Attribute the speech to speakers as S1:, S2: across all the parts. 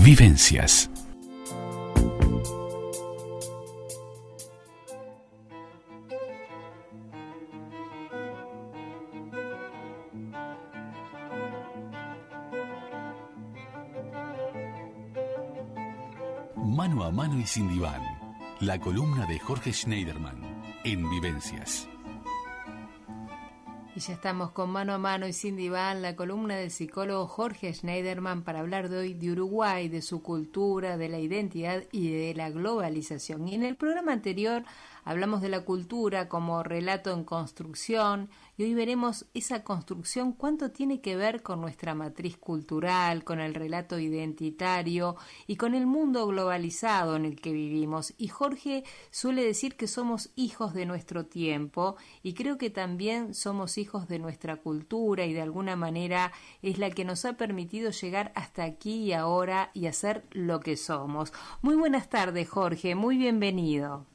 S1: Vivencias. Mano a mano y sin diván. La columna de Jorge Schneiderman en Vivencias.
S2: Y ya estamos con Mano a mano y sin diván, la columna del psicólogo Jorge Schneiderman para hablar de hoy de Uruguay, de su cultura, de la identidad y de la globalización. Y en el programa anterior hablamos de la cultura como relato en construcción y hoy veremos esa construcción, cuánto tiene que ver con nuestra matriz cultural, con el relato identitario y con el mundo globalizado en el que vivimos. Y Jorge suele decir que somos hijos de nuestro tiempo y creo que también somos hijos de nuestra cultura y de alguna manera es la que nos ha permitido llegar hasta aquí y ahora y hacer lo que somos. Muy buenas tardes, Jorge, muy bienvenido.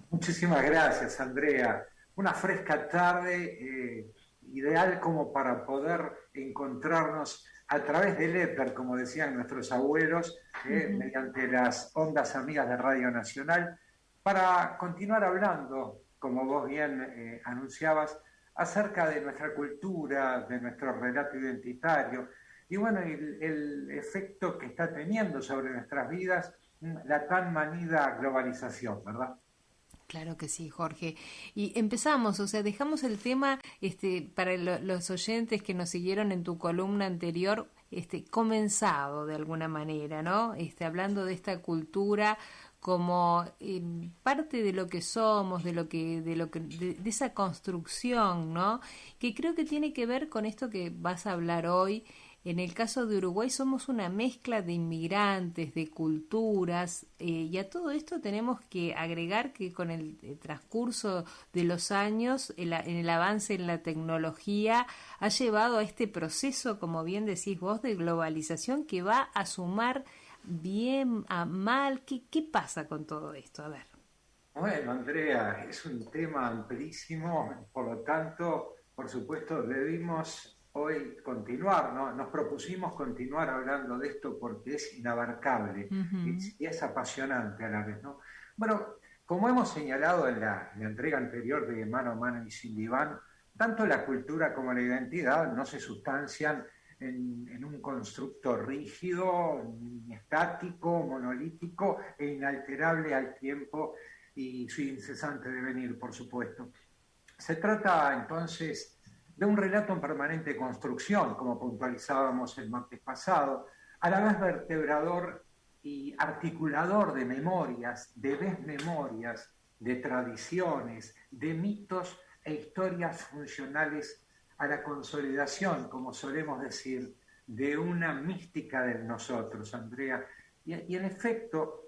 S3: Muchísimas gracias, Andrea. Una fresca tarde, ideal como para poder encontrarnos a través del éter, como decían nuestros abuelos, mediante las ondas amigas de Radio Nacional, para continuar hablando, como vos bien anunciabas, acerca de nuestra cultura, de nuestro relato identitario, y bueno, el efecto que está teniendo sobre nuestras vidas la tan manida globalización, ¿verdad?
S2: Claro que sí, Jorge. Y empezamos, o sea, dejamos el tema para los oyentes que nos siguieron en tu columna anterior, comenzado de alguna manera, ¿no? Hablando de esta cultura como parte de lo que somos, de esa construcción, ¿no? Que creo que tiene que ver con esto que vas a hablar hoy. En el caso de Uruguay somos una mezcla de inmigrantes, de culturas, y a todo esto tenemos que agregar que con el transcurso de los años, en el avance en la tecnología, ha llevado a este proceso, como bien decís vos, de globalización que va a sumar bien a mal. ¿Qué pasa con todo esto? A ver.
S3: Bueno, Andrea, es un tema amplísimo, por lo tanto, por supuesto, debimos hoy continuar, ¿no? Nos propusimos continuar hablando de esto porque es inabarcable y es apasionante a la vez, ¿no? Bueno, como hemos señalado en la entrega anterior de Mano a mano y sin diván, tanto la cultura como la identidad no se sustancian en un constructo rígido, ni estático, monolítico e inalterable al tiempo y su incesante devenir, por supuesto. Se trata entonces de un relato en permanente construcción, como puntualizábamos el martes pasado, a la vez vertebrador y articulador de memorias, de desmemorias, de tradiciones, de mitos e historias funcionales a la consolidación, como solemos decir, de una mística de nosotros, Andrea. Y en efecto,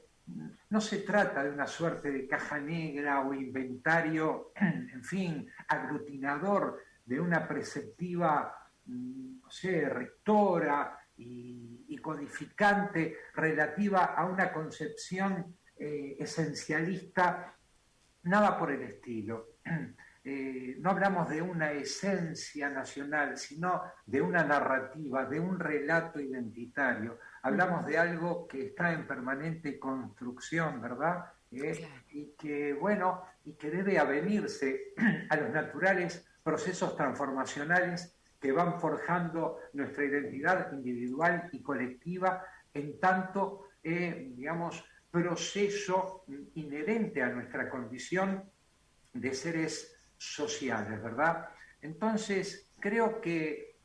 S3: no se trata de una suerte de caja negra o inventario, en fin, aglutinador de una preceptiva, no sé, rectora y codificante relativa a una concepción esencialista, nada por el estilo. No hablamos de una esencia nacional, sino de una narrativa, de un relato identitario. Hablamos de algo que está en permanente construcción, ¿verdad? Y que, bueno, y que debe avenirse a los naturales procesos transformacionales que van forjando nuestra identidad individual y colectiva en tanto, digamos, proceso inherente a nuestra condición de seres sociales, ¿verdad? Entonces, creo que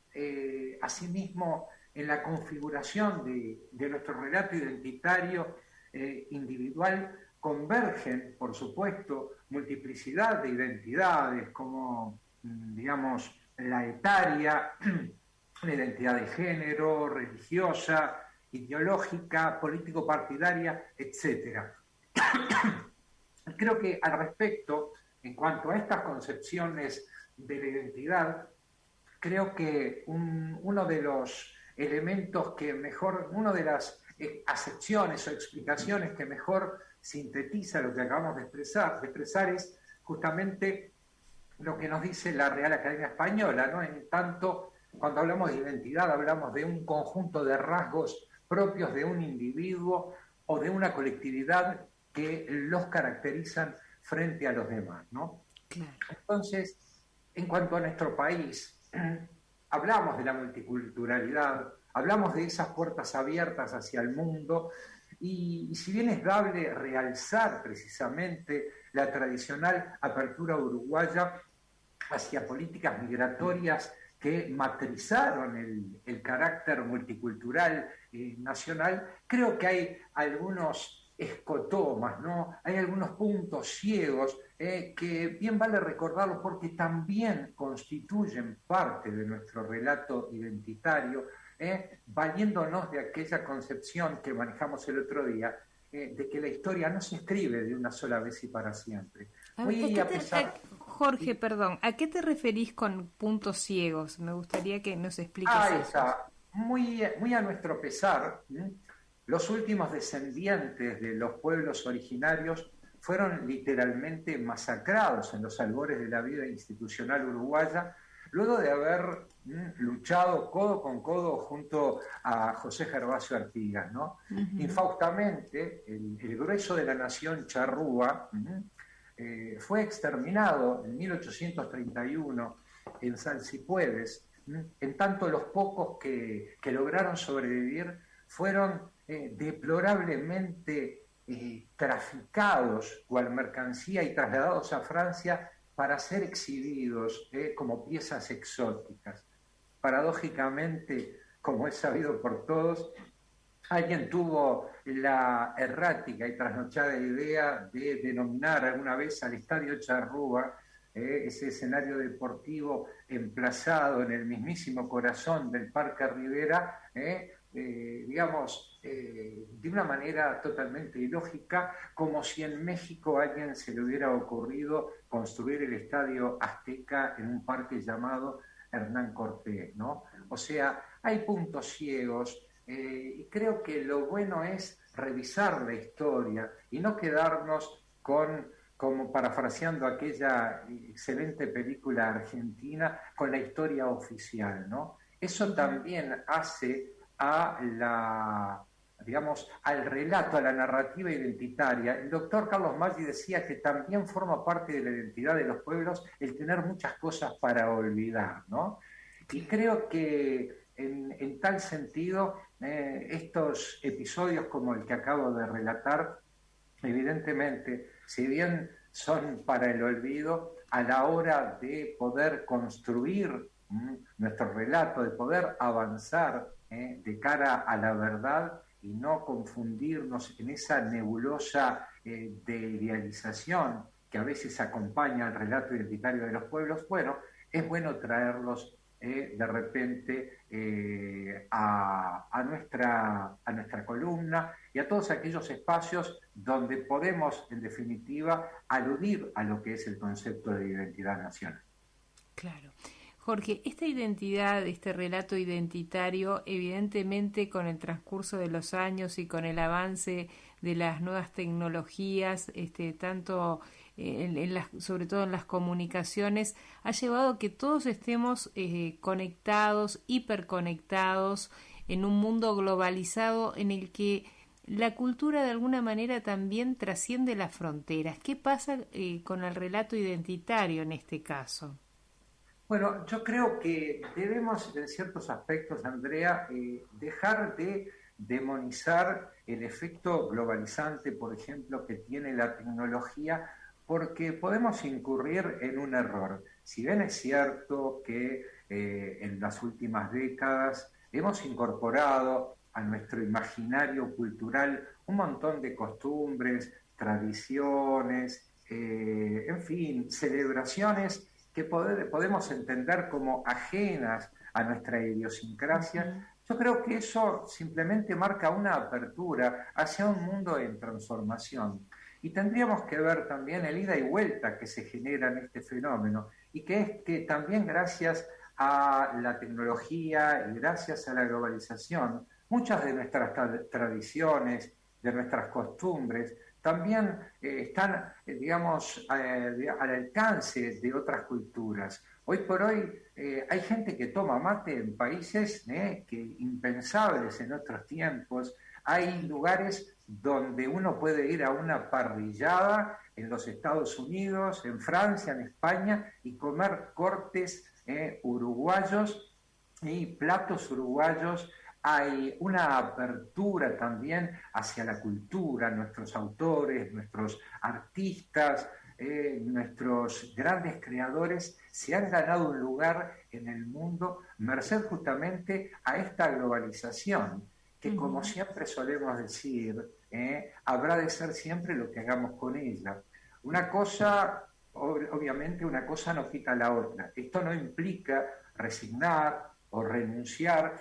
S3: asimismo en la configuración de nuestro relato identitario individual convergen, por supuesto, multiplicidad de identidades como, digamos, la etaria, la identidad de género, religiosa, ideológica, político-partidaria, etc. Creo que al respecto, en cuanto a estas concepciones de la identidad, creo que uno de los elementos que mejor, una de las acepciones o explicaciones que mejor sintetiza lo que acabamos de expresar es justamente lo que nos dice la Real Academia Española, ¿no? En tanto, cuando hablamos de identidad, hablamos de un conjunto de rasgos propios de un individuo o de una colectividad que los caracterizan frente a los demás, ¿no?
S2: Claro.
S3: Entonces, en cuanto a nuestro país, hablamos de la multiculturalidad, hablamos de esas puertas abiertas hacia el mundo, y si bien es dable realzar precisamente la tradicional apertura uruguaya hacia políticas migratorias que matrizaron el carácter multicultural nacional, creo que hay algunos escotomas, ¿no? Hay algunos puntos ciegos que bien vale recordarlos porque también constituyen parte de nuestro relato identitario, valiéndonos de aquella concepción que manejamos el otro día, de que la historia no se escribe de una sola vez y para siempre.
S2: Jorge, perdón, ¿a qué te referís con puntos ciegos? Me gustaría que nos expliques eso.
S3: Está. Muy, muy a nuestro pesar, los últimos descendientes de los pueblos originarios fueron literalmente masacrados en los albores de la vida institucional uruguaya, luego de haber luchado codo con codo junto a José Gervasio Artigas, ¿no? Uh-huh. Infaustamente, el grueso de la nación charrúa fue exterminado en 1831 en Salsipuedes, en tanto los pocos que lograron sobrevivir fueron deplorablemente traficados cual mercancía y trasladados a Francia para ser exhibidos como piezas exóticas. Paradójicamente, como es sabido por todos, alguien tuvo la errática y trasnochada idea de denominar alguna vez al Estadio Charrúa, ese escenario deportivo emplazado en el mismísimo corazón del Parque Rivera, digamos, de una manera totalmente ilógica, como si en México a alguien se le hubiera ocurrido construir el Estadio Azteca en un parque llamado Hernán Cortés, ¿no? O sea, hay puntos ciegos, y creo que lo bueno es revisar la historia y no quedarnos como parafraseando aquella excelente película argentina, con la historia oficial, ¿no? Eso también hace al relato, a la narrativa identitaria. El doctor Carlos Maggi decía que también forma parte de la identidad de los pueblos el tener muchas cosas para olvidar, ¿no? Y creo que en tal sentido, estos episodios como el que acabo de relatar, evidentemente, si bien son para el olvido, a la hora de poder construir nuestro relato, de poder avanzar de cara a la verdad y no confundirnos en esa nebulosa de idealización que a veces acompaña al relato identitario de los pueblos, bueno, es bueno traerlos de repente a nuestra columna y a todos aquellos espacios donde podemos, en definitiva, aludir a lo que es el concepto de identidad nacional.
S2: Claro. Jorge, esta identidad, este relato identitario, evidentemente con el transcurso de los años y con el avance de las nuevas tecnologías, tanto sobre todo en las comunicaciones, ha llevado a que todos estemos conectados, hiperconectados, en un mundo globalizado en el que la cultura de alguna manera también trasciende las fronteras. ¿Qué pasa con el relato identitario en este caso?
S3: Bueno, yo creo que debemos, en ciertos aspectos, Andrea, dejar de demonizar el efecto globalizante, por ejemplo, que tiene la tecnología, porque podemos incurrir en un error. Si bien es cierto que en las últimas décadas hemos incorporado a nuestro imaginario cultural un montón de costumbres, tradiciones, en fin, celebraciones que podemos entender como ajenas a nuestra idiosincrasia. Yo creo que eso simplemente marca una apertura hacia un mundo en transformación. Y tendríamos que ver también el ida y vuelta que se genera en este fenómeno, y que es que también gracias a la tecnología y gracias a la globalización, muchas de nuestras tradiciones, de nuestras costumbres, también están, digamos, al alcance de otras culturas. Hoy por hoy hay gente que toma mate en países que impensables en otros tiempos. Hay lugares donde uno puede ir a una parrillada en los Estados Unidos, en Francia, en España, y comer cortes uruguayos y platos uruguayos. Hay una apertura también hacia la cultura, nuestros autores, nuestros artistas, nuestros grandes creadores se han ganado un lugar en el mundo merced justamente a esta globalización, que como siempre solemos decir, habrá de ser siempre lo que hagamos con ella. Una cosa, obviamente una cosa no quita la otra. Esto no implica resignar o renunciar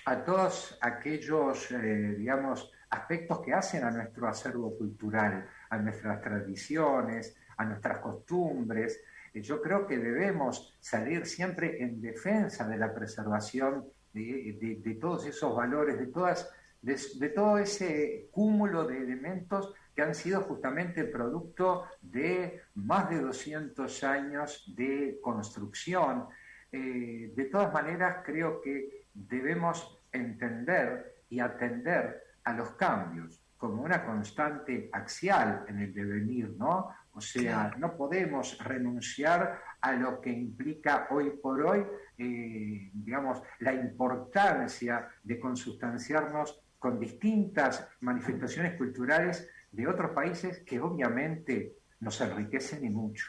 S3: a todos aquellos, digamos, aspectos que hacen a nuestro acervo cultural, a nuestras tradiciones, a nuestras costumbres. Yo creo que debemos salir siempre en defensa de la preservación de todos esos valores, de todo ese cúmulo de elementos que han sido justamente producto de más de 200 años de construcción. De todas maneras, creo que debemos entender y atender a los cambios como una constante axial en el devenir, ¿no? O sea, no podemos renunciar a lo que implica hoy por hoy, digamos, la importancia de consustanciarnos con distintas manifestaciones culturales de otros países que obviamente nos enriquecen y mucho.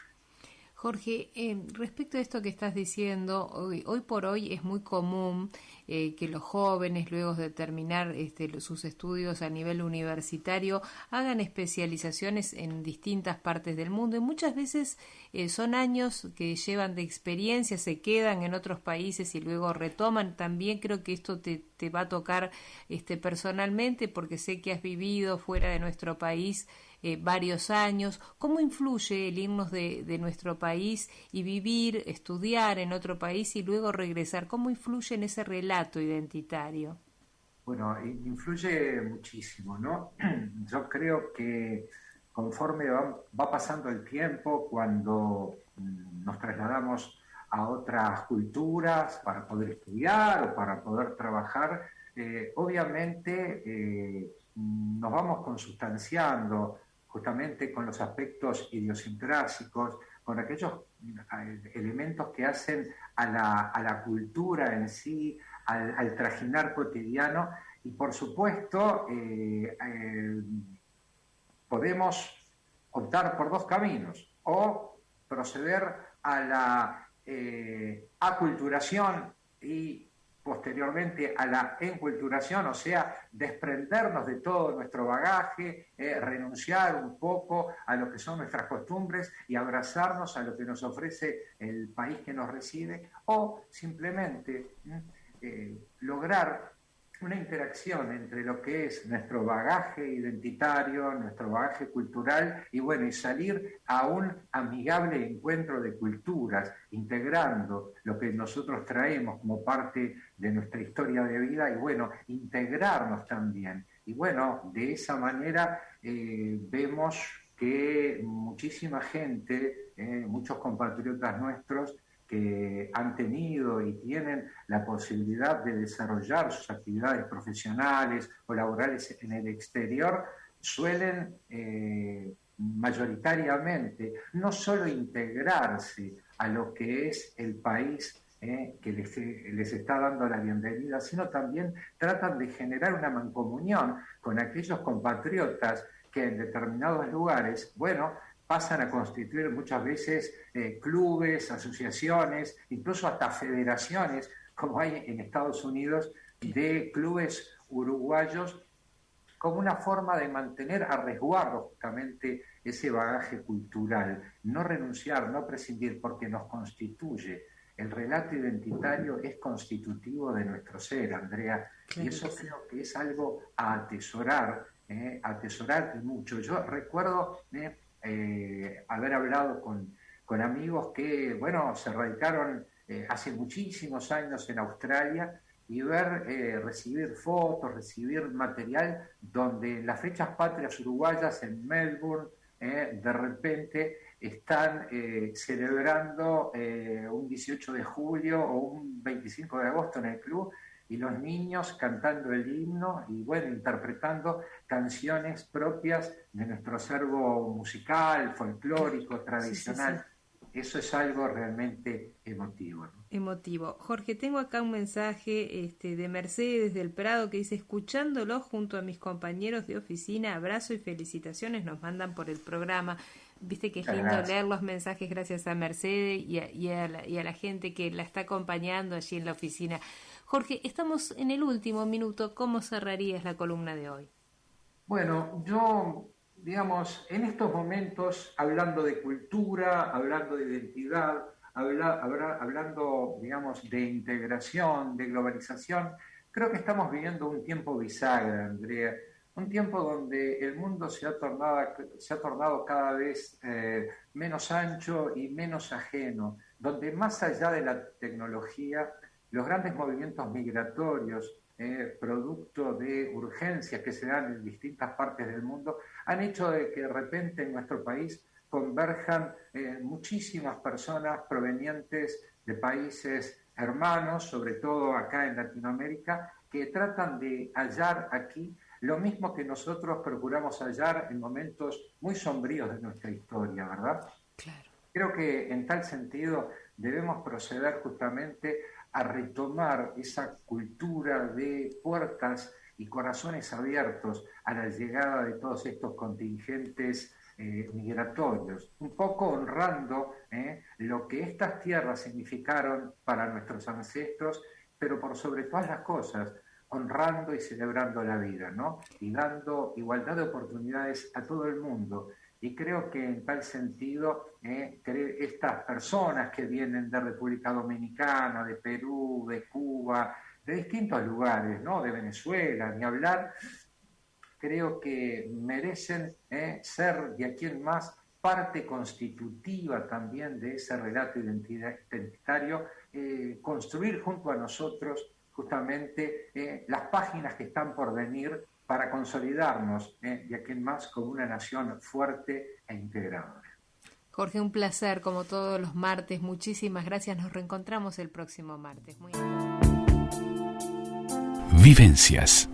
S2: Jorge, respecto a esto que estás diciendo, hoy por hoy es muy común que los jóvenes, luego de terminar sus estudios a nivel universitario, hagan especializaciones en distintas partes del mundo y muchas veces son años que llevan de experiencia, se quedan en otros países y luego retoman. También creo que esto te va a tocar personalmente porque sé que has vivido fuera de nuestro país varios años. ¿Cómo influye el irnos de nuestro país y vivir, estudiar en otro país y luego regresar? ¿Cómo influye en ese relato identitario?
S3: Bueno, influye muchísimo, ¿no? Yo creo que conforme va pasando el tiempo, cuando nos trasladamos a otras culturas para poder estudiar o para poder trabajar, obviamente nos vamos consustanciando justamente con los aspectos idiosincrásicos, con aquellos elementos que hacen a la cultura en sí, al trajinar cotidiano, y por supuesto podemos optar por dos caminos: o proceder a la aculturación y posteriormente a la enculturación, o sea, desprendernos de todo nuestro bagaje, renunciar un poco a lo que son nuestras costumbres y abrazarnos a lo que nos ofrece el país que nos recibe, o simplemente lograr una interacción entre lo que es nuestro bagaje identitario, nuestro bagaje cultural, y bueno, y salir a un amigable encuentro de culturas, integrando lo que nosotros traemos como parte de nuestra historia de vida, y bueno, integrarnos también. Y bueno, de esa manera vemos que muchísima gente, muchos compatriotas nuestros, que han tenido y tienen la posibilidad de desarrollar sus actividades profesionales o laborales en el exterior, suelen mayoritariamente no solo integrarse a lo que es el país que les está dando la bienvenida, sino también tratan de generar una mancomunión con aquellos compatriotas que en determinados lugares, bueno, pasan a constituir muchas veces clubes, asociaciones, incluso hasta federaciones, como hay en Estados Unidos, de clubes uruguayos, como una forma de mantener a resguardo justamente ese bagaje cultural, no renunciar, no prescindir, porque nos constituye. El relato identitario es constitutivo de nuestro ser, Andrea, claro, y eso creo que es algo a atesorar y mucho. Yo recuerdo haber hablado con amigos que, bueno, se radicaron hace muchísimos años en Australia, y recibir fotos, recibir material donde las fechas patrias uruguayas en Melbourne, de repente están celebrando un 18 de julio o un 25 de agosto en el club, y los niños cantando el himno y bueno, interpretando canciones propias de nuestro acervo musical, folclórico, tradicional. Sí, sí, sí. Eso es algo realmente emotivo, ¿no?
S2: Emotivo. Jorge, tengo acá un mensaje de Mercedes del Prado que dice: escuchándolo junto a mis compañeros de oficina, abrazo y felicitaciones nos mandan por el programa. Viste que es lindo leer los mensajes gracias a Mercedes y a la gente que la está acompañando allí en la oficina. Jorge, estamos en el último minuto. ¿Cómo cerrarías la columna de hoy?
S3: Bueno, yo, digamos, en estos momentos, hablando de cultura, hablando de identidad, hablando, digamos, de integración, de globalización, creo que estamos viviendo un tiempo bisagra, Andrea, un tiempo donde el mundo se ha tornado cada vez menos ancho y menos ajeno, donde más allá de la tecnología, los grandes movimientos migratorios, producto de urgencias que se dan en distintas partes del mundo, han hecho de que de repente en nuestro país converjan muchísimas personas provenientes de países hermanos, sobre todo acá en Latinoamérica, que tratan de hallar aquí lo mismo que nosotros procuramos hallar en momentos muy sombríos de nuestra historia, ¿verdad?
S2: Claro.
S3: Creo que en tal sentido debemos proceder justamente a retomar esa cultura de puertas y corazones abiertos a la llegada de todos estos contingentes migratorios, un poco honrando lo que estas tierras significaron para nuestros ancestros, pero por sobre todas las cosas, honrando y celebrando la vida, ¿no? Y dando igualdad de oportunidades a todo el mundo. Y creo que en tal sentido, estas personas que vienen de República Dominicana, de Perú, de Cuba, de distintos lugares, ¿no? De Venezuela, ni hablar, creo que merecen ser de aquí en más parte constitutiva también de ese relato identitario, construir junto a nosotros justamente las páginas que están por venir para consolidarnos de aquí en más como una nación fuerte e integradora.
S2: Jorge, un placer como todos los martes. Muchísimas gracias. Nos reencontramos el próximo martes.
S1: Vivencias.